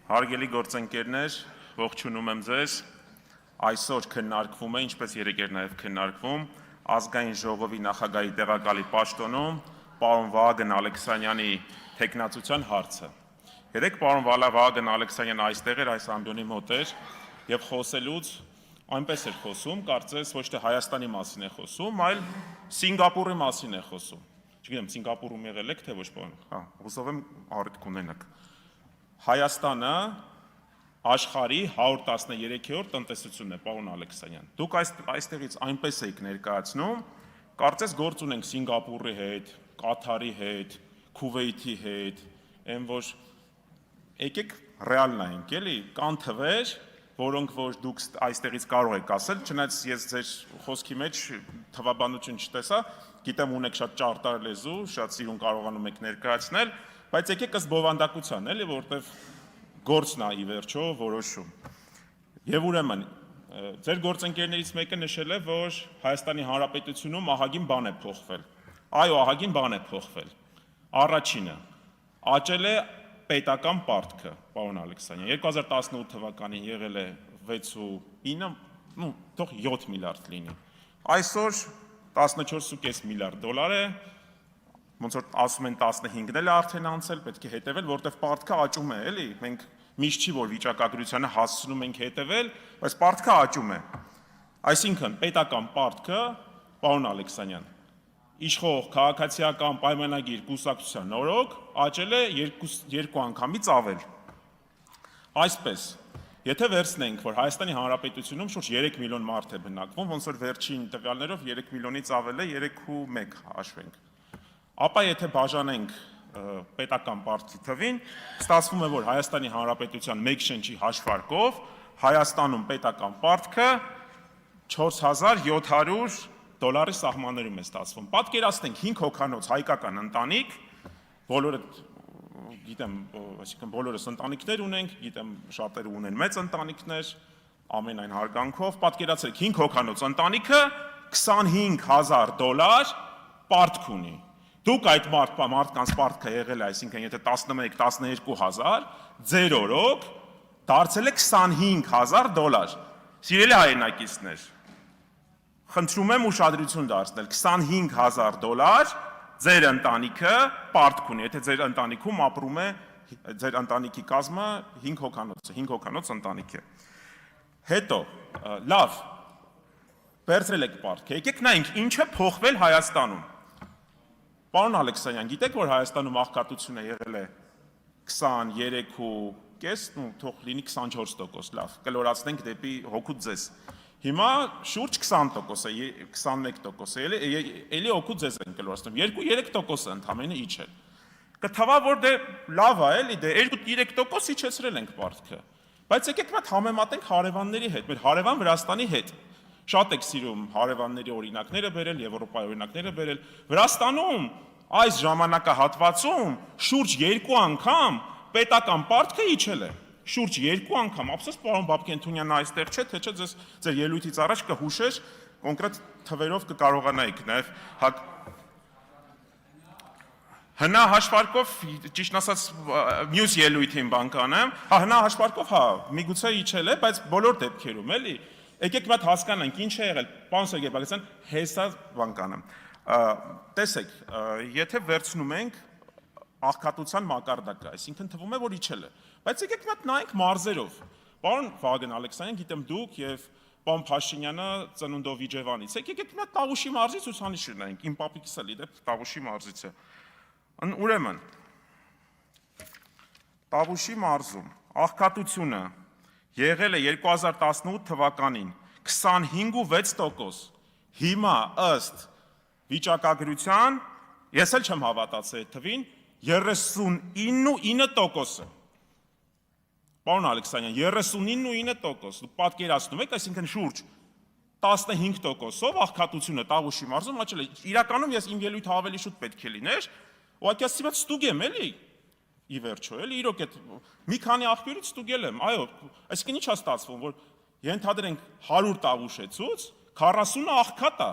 Հարգելի գործընկերներ, ողջունում եմ ձեզ։ Այսօր քննարկվում է, ինչպես երեկ էր նաև քննարկվում, ազգային ժողովի նախագահի տեղակալի պաշտոնում պարոն Վահագն Ալեքսանյանի թեկնածության հարցը։ Երեկ պարոն Վահագն Ալեքսանյանը այստեղ էր, այս ամբիոնի մոտ էր եւ խոսելուց այնպես էր խոսում, կարծես ոչ թե Հայաստանի մասին է խոսում, այլ Սինգապուրի մասին է խոսում։ Չգիտեմ, Սինգապուրում եղել եք թե ոչ, պարոն։ Հուսով եմ առիթ կունենաք։ Հայաստանը աշխարհի 113-րդ տնտեսությունն է, պարոն Ալեքսանյան։ Դուք այստեղից այնպես եք ներկայացնում, կարծես գործ ունենք Սինգապուրի հետ, Կաթարի հետ, Քուվեյթի հետ, այն որ եկեք ռեալ նայենք, էլի, կան թվեր, որոնք որ դուք այստեղից կարող եք ասել, չնայած ես ձեր խոսքի մեջ թվաբանություն չտեսա, գիտեմ ունեք շատ ճարտար լեզու, շատ սիրուն կարողանում եք ներկայացնել, բայց եկեք ըստ բովանդակության, էլի, որտեվ գործն է ի վերջո որոշում։ Եվ ուրեմն, ձեր գործընկերներից մեկը նշել է, որ Հայաստանի Հանրապետությունում ահագին բան է փոխվել։ Այո, ահագին բան է փոխվել։ Առաջինը, աճել է պետական պարտքը, պարոն Ալեքսանյան, 2018 թվականին եղել է 6.9, թող 7 միլիարդ լինի։ Այսօր 14.5 միլիարդ դոլար է, ոնց որ ասում են 15-ն էլ արդեն անցել, պետք է հետևել, որտեվ պարտքը աճում է, էլի, մենք միշտ չի որ վիճակագրությանը հասցնում ենք հետևել, բայց պարտքը աճում է։ Այսինքն պետական պարտքը, պարոն Ալեքսանյան, իշխող քաղաքացիական պայմանագիր կուսակցության օրոք աճել է երկու անգամից ավել։ Այսպես, եթե վերցնենք, որ Հայաստանի Հանրապետությունում շուրջ 3 միլիոն մարդ է բնակվում, ոնց որ վերջին տվյալներով 3 միլիոնից ավել է 3.1 հաշվենք։ Ապա եթե բաժանենք պետական պարտքի թվին, ստացվում է, որ Հայաստանի Հանրապետության մեկ շնչի հաշվարկով Հայաստանում պետական պարտքը 4700 դոլարի սահմաններում է ստացվում։ Պատկերացնենք 5 հոգանոց հայկական ընտանիք, բոլորը գիտեմ, այսինքն բոլորս ընտանիքներ ունենք, գիտեմ շատերը ունեն մեծ ընտանիքներ, ամենայն հարգանքով, պատկերացրեք 5 հոգանոց ընտանիքը 25000 դոլար պարտք ունի։ Դուք այդ մարդկանց պարտքը եղել է, այսինքն եթե 11-12 ձեր օրոք դարձել է 25000 դոլար։ Սիրելի հայրենակիցներ, խնդրում եմ ուշադրություն դարձնել, 25000 դոլար ձեր ընտանիքը պարտք ունի, եթե ձեր ընտանիքում ապրում է, ձեր ընտանիքի կազմը 5 հոգանոց ընտանիք է։ Հետո, լավ, վերցրել եք պարտքը, եկեք նայենք ինչ է փոխվել Հայաստանում։ Պարոն Ալեքսանյան, գիտեք, որ Հայաստանում աղքատությունը եղել է 23.5, թող լինի 24%, լավ, կլորացնենք դեպի հոգուց ձեզ։ Հիմա շուրջ 20% է, 21% է, էլի հոգուց ձեզ են կլորացնում, 2-3% ընդամենը իջել։ Կթվա, որ դե լավ է, էլի, դե 2-3% իջեցրել ենք պարտքը։ Բայց եկեք մատ համեմատենք հարևանների հետ, մեր հարևան Վրաստանի հետ։ Շատ եք սիրում հարևանների օրինակները բերել, Եվրոպայի օրինակները բերել։ Վրաստանում այս ժամանակահատվածում շուրջ 2 անգամ պետական պարտքը իջել է։ Շուրջ 2 անգամ, ափսոս պարոն Բաբկենթունյանն այստեղ չէ, թե չէ ձեր ելույթից առաջ կհուշեր, կոնկրետ թվերով կկարողանայիք նաև հնա հաշվարկով, ճիշտ ասած, մյուս ելույթին բան կանեմ, հնա հաշվարկով, միգուցե իջել է, բայց բոլոր դեպքերում, էլի, եկեք մատ հասկանանք, ինչ է եղել, պարոն Սերգեյ Բաղդասարյան, հեսա բան կանեմ։ Տեսեք, եթե վերցնում ենք աղքատության մակարդակը, այսինքն թվում է, որ իջել է, բայց եկեք մատ նայենք մարզերով։ Պարոն Վահագն Ալեքսանյան, գիտեմ դուք եւ պարոն Փաշինյանը ծնունդով Իջևանից եք, եկեք մատ Տավուշի մարզի ցուցանիշը նայենք, իմ պապիկս էլի դե Տավուշի մարզից է։ Ուրեմն Տավուշի մարզում աղքատությունը եղել է 2018 թվականին 25.6%, հիմա ըստ վիճակագրության, ես էլ չեմ հավատացել այդ թվին, 39.9%։ Պարոն Ալեքսանյան, 39.9%, դուք պատկերացնում եք, այսինքն շուրջ 15%-ով աղքատությունը Տավուշի մարզում աճել է։ Իրականում ես իմ ելույթը ավելի շուտ պետք է լիներ, ուղղակի ասած ստուգ եմ, էլի, ի վերջո, էլի, իրոք այդ մի քանի աղբյուրից ստուգել եմ, այո, այսինքն ի՞նչ է ստացվում, որ ենթադրենք 100 Տավուշ է ցույց, 40-ը աղքատ է,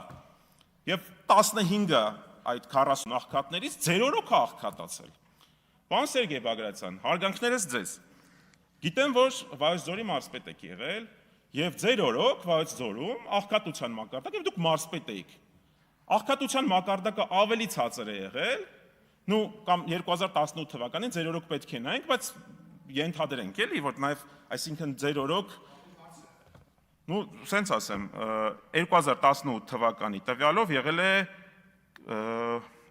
եւ 15-ը այդ 40 աղքատներից ձեր օրոք է աղքատացել։ Պարոն Սերգեյ Բագրատյան, հարգանքներս ձեզ։ Գիտեմ, որ Վայոց ձորի մարզպետ եք եղել եւ ձեր օրոք Վայոց ձորում աղքատության մակարդակ եւ դուք մարզպետ եք։ Աղքատության մակարդակը ավելի ցածր է եղել, կամ 2018 թվականին ձեր օրոք պետք է նայենք, բայց ենթադրենք էլի, որ նաեւ, այսինքն ձեր օրոք, սենց ասեմ, 2018 թվականի տվյալով եղել է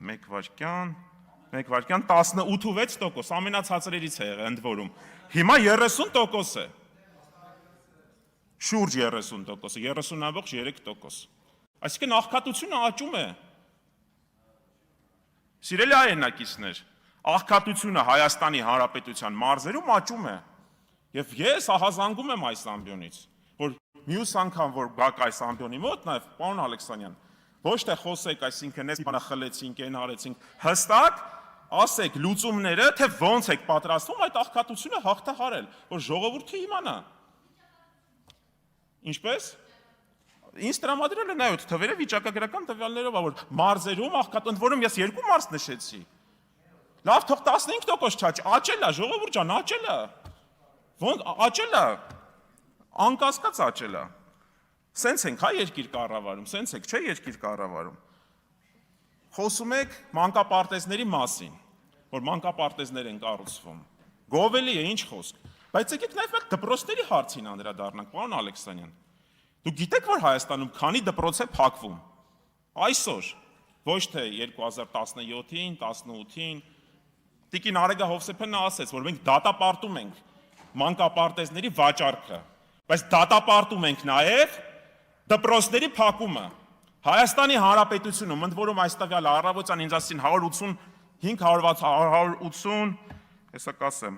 1 վայրկյան 18.6%, ամենացածրերից է եղել ընդ որում։ Հիմա 30% է։ Շուրջ 30%, 30.3%։ Այսինքն աղքատությունը աճում է։ Սիրելի հայրենակիցներ, աղքատությունը Հայաստանի Հանրապետության մարզերում աճում է։ Եվ ես ահազանգում եմ այս ամբիոնից, որ մյուս անգամ որ գաք այս ամբիոնի մոտ, նաև պարոն Ալեքսանյան, ոչ թե խոսեք, այսինքն այս բանը խլեցինք, այն արեցինք, հստակ ասեք լուծումները, թե ոնց եք պատրաստվում այդ աղքատությունը հաղթահարել, որ ժողովուրդը իմանա։ Ինչպես։ Ինձ տրամադրել է նայոց թվերը վիճակագրական տվյալներով, որ մարզերում աղքատ, ընդ որում ես 2 մարզ նշեցի։ Լավ, թող 15% չաճ, աճել է, ժողովուրդ ջան, աճել է։ Ոնց աճել է։ Անկասկած աճել է։ Սենց ենք, հա, երկիր կառավարում, սենց եք, չէ՞ երկիր կառավարում։ Խոսում եք մանկապարտեզների մասին, որ մանկապարտեզներ են կառուցվում։ Գովելի է, ինչ խոսք։ Բայց եկեք նաև այդ դպրոցների հարցին անդրադառնանք, պարոն Ալեքսանյան։ Դուք գիտեք, որ Հայաստանում քանի դպրոց է փակվում։ Այսօր, ոչ թե 2017-ին, 18-ին, Տիկին Արեգա Հովսեփյանը ասեց, որ մենք դատապարտում ենք մանկապարտեզների վաճառքը, բայց դատապարտում ենք նաև դպրոցների փակումը։ Հայաստանի Հանրապետությունում, ընդ որում այս տվյալը առավոտյան ինձ ասին 180, հեսա կասեմ,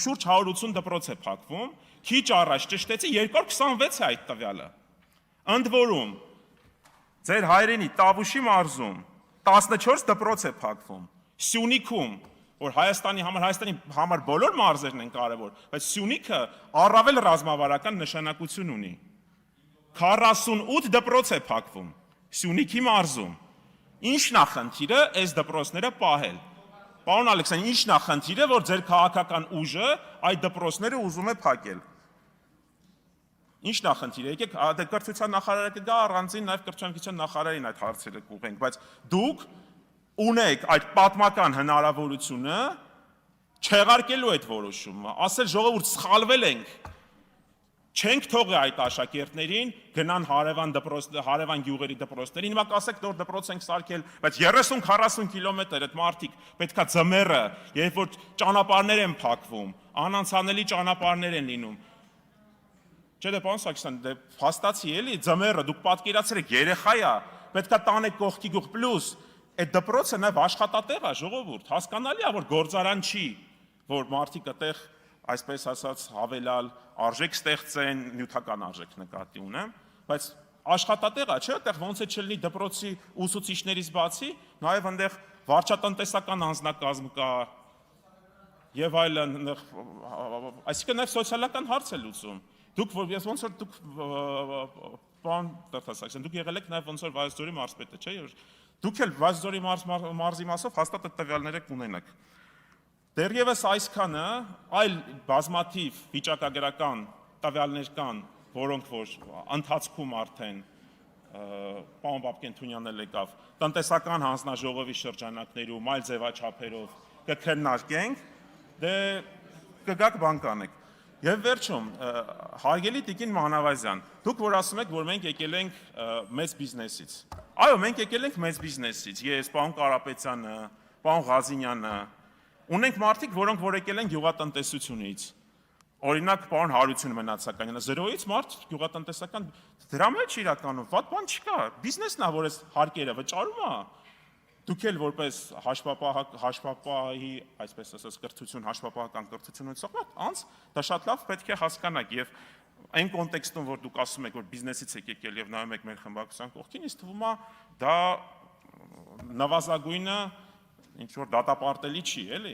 շուրջ 180 դպրոց է փակվում, քիչ առաջ ճշտեցի 226 է այդ տվյալը։ Ընդ որում, ձեր հայրենի Տավուշի մարզում 14 դպրոց է փակվում, Սյունիքում, որ Հայաստանի համար բոլոր մարզերն են կարևոր, բայց Սյունիքը առավել ռազմավարական նշանակություն ունի։ 48 դպրոց է փակվում Սյունիքի մարզում։ Ինչն է խնդիրը այս դպրոցները պահել։ Պարոն Ալեքսանյան, ինչն է խնդիրը, որ ձեր քաղաքական ուժը այդ դպրոցները ուզում է փակել։ Ինչն է խնդիրը, եկեք կրթության նախարարը կգա առանձին նաև կրթության նախարարին այդ հարցերը կուղենք, բայց դուք ունեք այդ պատմական հնարավորությունը չեղարկելու այդ որոշումը, ասել ժողովուրդ սխալվել ենք, չենք թողի այդ աշակերտներին գնան հարևան գյուղերի դպրոցներին, հիմա կասեք նոր դպրոց ենք սարքել, բայց 30-40 կիլոմետր այդ մարդիկ պետքա ձմեռը, երբ որ ճանապարհներ են փակվում, անանցանելի ճանապարհներ են լինում։ Չէ՞ դե պարոն Սարգսյան, դե փաստացի էլի ձմեռը դուք պատկերացրեք երեխա է, պետքա տանեք կողքի գյուղ պլյուս այդ դպրոցը նաև աշխատատեղ է, ժողովուրդ, հասկանալի է, որ գործարան չի, որ մարդիկ այդտեղ այսպես ասած հավելալ արժեք ստեղծեն, նյութական արժեք նկատի ունեմ, բայց աշխատատեղ է, չէ՞, այդտեղ ոնց է չլինի դպրոցի ուսուցիչներից բացի, նաև այնտեղ վարչատնտեսական անձնակազմ կա եւ այլն, այսինքն նաև սոցիալական հարց է լուծում։ Դուք ոնց որ դուք պարոն Տեր-Սարգսյան, դուք եղել եք նաև ոնց որ Վայոց ձորի մարզպետը, չէ՞, դուք էլ Վայոց ձորի մարզի մասով հաստատ այդ տվյալները կունենաք։ Դեռևս այսքանը այլ բազմաթիվ վիճակագրական տվյալներ կան, որոնք որ ընթացքում արդեն պարոն Բաբկեն Թունյանն էլ եկավ, տնտեսական հանձնաժողովի շրջանակներում, այլ ձևաչափերով կքննարկենք, դե կգաք բան կանեք։ Եվ վերջում, հարգելի Տիկին Մանավազյան, դուք որ ասում եք, որ մենք եկել ենք մեծ բիզնեսից։ Այո, մենք եկել ենք մեծ բիզնեսից, ես, պարոն Կարապետյանը, պարոն Ղազինյանը, ունենք մարդիկ, որոնք որ եկել են գյուղատնտեսությունից։ Օրինակ, պարոն Հարություն Մնացականյանը, 0-ից մարդ գյուղատնտեսական, դրա մեջ իրականում վատ բան չկա, բիզնեսն է, որ այս հարկերը վճարում է։ Դուք էլ որպես հաշվապահի, այսպես ասած, կրթություն, հաշվապահական կրթություն ունեցող անձ, դա շատ լավ պետք է հասկանաք եւ այն կոնտեքստում, որ դուք ասում եք, որ բիզնեսից եք եկել եւ նայում եք մեր խմբակցության կողքին, ինձ թվում է դա նվազագույնը ինչ որ դատապարտելի չի, էլի։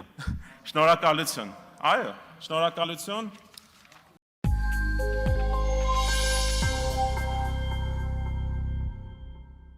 Շնորհակալություն։ Այո, շնորհակալություն։